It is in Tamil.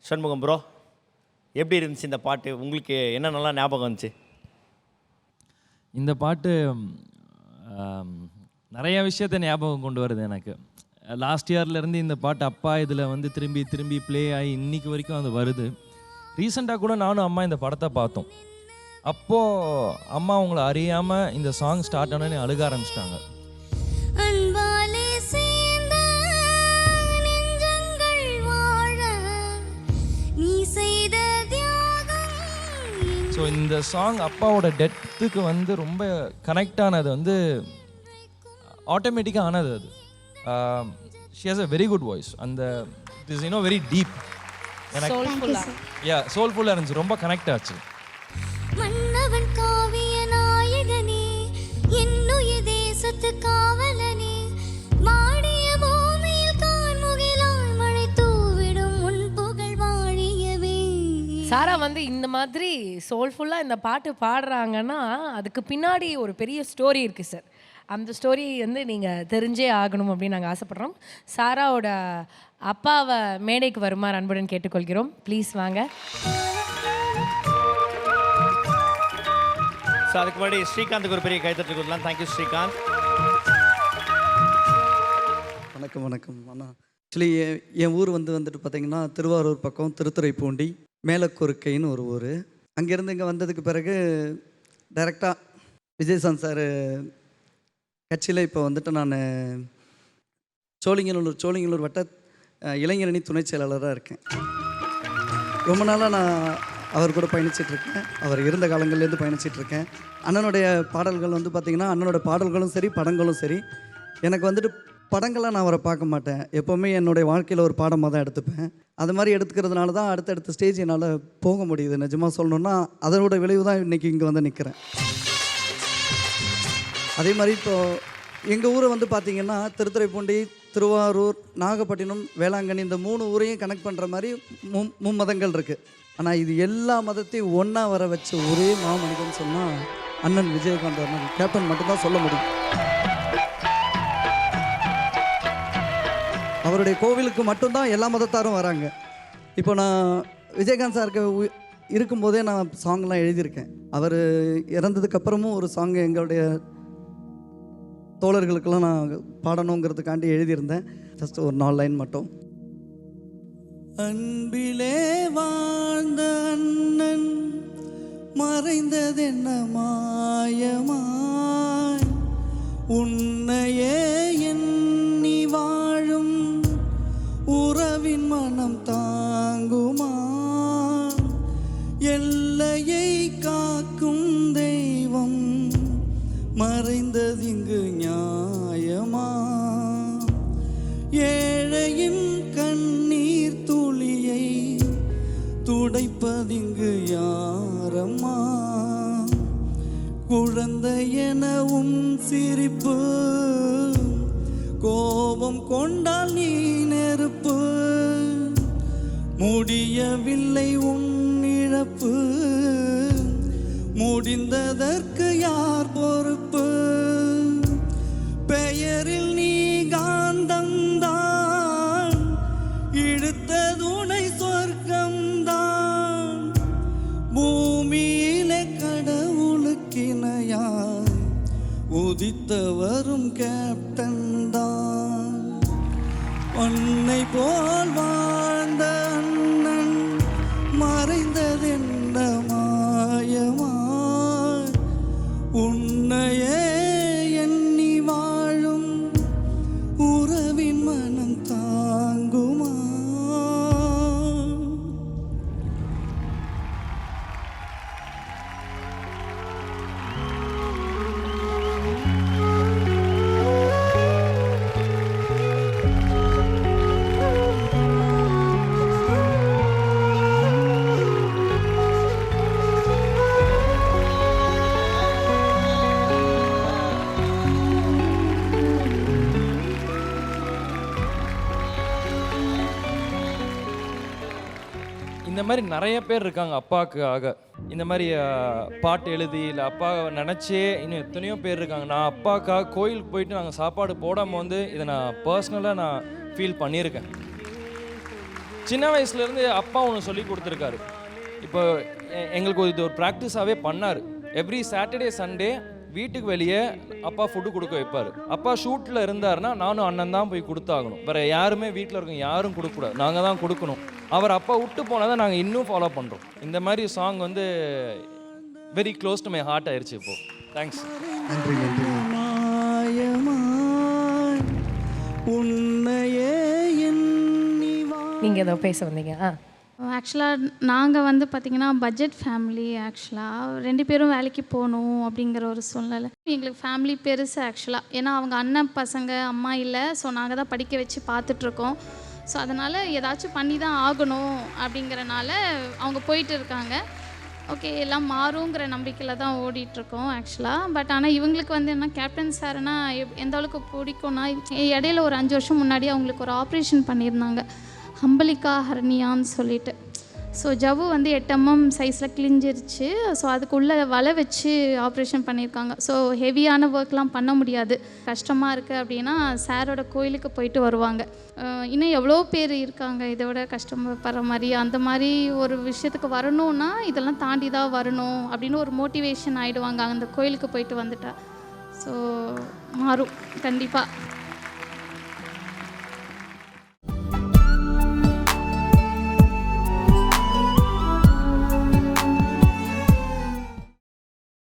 சண்முகம் ப்ரோ, எப்படி இருந்துச்சு இந்த பாட்டு? உங்களுக்கு என்ன நல்லா ஞாபகம் வந்துச்சு? இந்த பாட்டு நிறைய விஷயத்த ஞாபகம் கொண்டு வருது எனக்கு. லாஸ்ட் இயர்லேருந்து இந்த பாட்டு அப்பா இதில் வந்து திரும்பி திரும்பி ப்ளே ஆகி இன்னைக்கு வரைக்கும் அது வருது. ரீசெண்டாக கூட நானும் அம்மா இந்த படத்தை பார்த்தோம். அப்போது அம்மா அவங்கள அறியாமல் இந்த சாங் ஸ்டார்ட் ஆனோடனே அழுக ஆரம்பிச்சிட்டாங்க. ஸோ இந்த சாங் அப்பாவோட டெத்துக்கு வந்து ரொம்ப கனெக்ட் ஆனது வந்து ஆட்டோமேட்டிக்காக ஆனது. அது she has a very good voice. அந்த இஸ் வெரி டீப். எனக்கு சோல்ஃபுல்லாக இருந்துச்சு, ரொம்ப கனெக்ட் ஆச்சு. மன்னவன் காவிய நாயகனே, என்னுய தேசத்து காவலனே, வாடிய பூமியில் கார்முகிலாய் மழை தூவிடும் உன் புகழ் வாழியவே. சாரா வந்து இந்த மாதிரி சோல்ஃபுல்லாக இந்த பாட்டு பாடுறாங்கன்னா அதுக்கு பின்னாடி ஒரு பெரிய ஸ்டோரி இருக்குது சார். அந்த ஸ்டோரி வந்து நீங்கள் தெரிஞ்சே ஆகணும் அப்படின்னு நாங்கள் ஆசைப்படுறோம். சாராவோட அப்பாவை மேடைக்கு வருமாறு அன்புடன் கேட்டுக்கொள்கிறோம். ப்ளீஸ் வாங்க. ஸோ அதுக்கு முன்னாடி ஸ்ரீகாந்துக்கு ஒரு பெரிய கைத்தட்டு கொடுக்கலாம். தேங்க்யூ ஸ்ரீகாந்த். வணக்கம் வணக்கம் அண்ணா. ஆக்சுவலி என் ஊர் வந்துட்டு பார்த்தீங்கன்னா திருவாரூர் பக்கம் திருத்துறைப்பூண்டி மேலக்குறுக்கைன்னு ஒரு ஊர். அங்கேருந்து இங்கே வந்ததுக்கு பிறகு டைரெக்டாக விஜயசாந்த் சார் கட்சியில் இப்போ வந்துட்டு நான் சோழிங்கநல்லூர் வட்ட இளைஞரணி துணை செயலாளராக இருக்கேன். ரொம்ப நாளாக நான் அவர் கூட பயணிச்சிட்ருக்கேன். அவர் இருந்த காலங்கள்லேருந்து பயணிச்சிட்ருக்கேன். அண்ணனுடைய பாடல்கள் வந்து பார்த்திங்கன்னா அண்ணனோட பாடல்களும் சரி படங்களும் சரி, எனக்கு வந்துட்டு படங்களாக நான் அவரை பார்க்க மாட்டேன். எப்போவுமே என்னுடைய வாழ்க்கையில் ஒரு பாடமாக தான் எடுத்துப்பேன். அது மாதிரி எடுத்துக்கிறதுனால தான் அடுத்தடுத்த ஸ்டேஜ் என்னால் போக முடியுது. நிஜமாக சொல்லணுன்னா அதனோட விளைவு தான் இன்றைக்கி இங்கே வந்து நிற்கிறேன். அதே மாதிரி இப்போது எங்கள் ஊரை வந்து பார்த்திங்கன்னா திருத்துறைப்பூண்டி, திருவாரூர், நாகப்பட்டினம், வேளாங்கண்ணி இந்த 3 ஊரையும் கனெக்ட் பண்ணுற மாதிரி மும்மதங்கள் இருக்குது. ஆனால் இது எல்லா மதத்தையும் ஒன்றா வர வச்ச ஒரே மாமனிதன் சொன்னால் அண்ணன் விஜயகாந்த் அண்ணன் கேப்டன் மட்டும்தான் சொல்ல முடியும். அவருடைய கோவிலுக்கு மட்டும்தான் எல்லா மதத்தாரும் வராங்க. இப்போ நான் விஜயகாந்த் சாருக்கு இருக்கும்போதே நான் சாங்லாம் எழுதியிருக்கேன். அவர் இறந்ததுக்கப்புறமும் ஒரு சாங் எங்களுடைய தோழர்களுக்கெல்லாம் நான் பாடணுங்கிறதுக்காண்டி எழுதியிருந்தேன். ஜஸ்ட் ஒரு 4 லைன் மட்டும். அன்பிலே வாழ்ந்த அண்ணன் மறைந்ததென்ன மாயமாய், உன்னையே எண்ணி வாழும் உறவின் மனம் தாங்குமா, எல்லையை காக்கும் தெய்வம் மறைந்ததிங்கு நியாயமா, ஏழையின் கண்ணீர் துளியை துடைப்பதிங்கு யாரம்மா, குழந்தையென உன் சிரிப்பு, கோபம் கொண்டால் நீ நெருப்பு, முடியவில்லை உன் இழப்பு, முடிந்ததற்கு யார் பொறுப்பு, பெயரில் நீ காந்தம்தான், இழுத்ததுணை சொர்க்கம்தான், பூமியிலே கடவுளுக்கிணையாய் உதித்தவரும் கேப்டன் தான், உன்னை போல் வாழ்ந்த அண்ணன் மறைந்ததென்ன மாயமா, உன்னையே எண்ணி வாழும் உறவின் மனம் தாங்குமா. இந்த மாதிரி நிறைய பேர் இருக்காங்க அப்பாவுக்கு ஆக. இந்த மாதிரி பாட்டு எழுதி இல்லை அப்பாவை நினச்சே இன்னும் எத்தனையோ பேர் இருக்காங்க. நான் அப்பாவுக்காக கோயிலுக்கு போயிட்டு நாங்கள் சாப்பாடு போடாமல் வந்து இதை நான் பர்சனலாக நான் ஃபீல் பண்ணியிருக்கேன். சின்ன வயசுலேருந்து அப்பா ஒன்று சொல்லி கொடுத்துருக்காரு. இப்போ எங்களுக்கு இது ஒரு ப்ராக்டிஸாகவே பண்ணார். எவ்ரி சாட்டர்டே சண்டே வீட்டுக்கு வெளியே அப்பா ஃபுட்டு கொடுக்க வைப்பார். அப்பா ஷூட்டில் இருந்தாருன்னா நானும் அண்ணன் தான் போய் கொடுத்தாகணும். வேறு யாருமே வீட்டில் இருக்கவங்க யாரும் கொடுக்கக்கூடாது, நாங்கள் தான் கொடுக்கணும். அவர் அப்பா விட்டு போனதை நாங்கள் இன்னும் ஃபாலோ பண்ணுறோம். இந்த மாதிரி சாங் வந்து very close to my heart ஆயிடுச்சு இப்போது. தேங்க்ஸ். நன்றி நன்றி. நீங்கள் ஏதோ பேச வந்தீங்க. ஆக்சுவலாக நாங்கள் வந்து பார்த்திங்கன்னா பட்ஜெட் ஃபேமிலி. ஆக்சுவலாக 2 பேரும் வேலைக்கு போகணும் அப்படிங்கிற ஒரு சூழ்நிலை. எங்களுக்கு ஃபேமிலி பெருசு ஆக்சுவலாக. ஏன்னா அவங்க அண்ணன் பசங்க அம்மா இல்லை. ஸோ நாங்கள் தான் படிக்க வச்சு பார்த்துட்ருக்கோம். ஸோ அதனால் ஏதாச்சும் பண்ணி தான் ஆகணும் அப்படிங்கிறனால அவங்க போயிட்டு இருக்காங்க. ஓகே, எல்லாம் மாறுங்கிற நம்பிக்கையில் தான் ஓடிட்டுருக்கோம் ஆக்சுவலாக. பட் ஆனால் இவங்களுக்கு வந்து என்ன கேப்டன் சார்னா எந்த அளவுக்கு பிடிக்கும்னா, இடையில ஒரு 5 வருஷம் முன்னாடி அவங்களுக்கு ஒரு ஆப்ரேஷன் பண்ணியிருந்தாங்க, ஹம்பலிகா ஹர்னியான்னு சொல்லிட்டு. ஸோ ஜவ்வு வந்து 8 mm சைஸில் கிழிஞ்சிருச்சு. ஸோ அதுக்குள்ளே வலை வச்சு ஆப்ரேஷன் பண்ணியிருக்காங்க. ஸோ ஹெவியான ஒர்க்லாம் பண்ண முடியாது, கஷ்டமாக இருக்குது அப்படின்னா சாரோட கோயிலுக்கு போயிட்டு வருவாங்க. இன்னும் எவ்வளோ பேர் இருக்காங்க இதை விட கஷ்டப்படுற மாதிரி. அந்த மாதிரி ஒரு விஷயத்துக்கு வரணும்னா இதெல்லாம் தாண்டி தான் வரணும் அப்படின்னு ஒரு மோட்டிவேஷன் ஆகிடுவாங்க அந்த கோயிலுக்கு போயிட்டு வந்துட்டா. ஸோ மாறும் கண்டிப்பாக.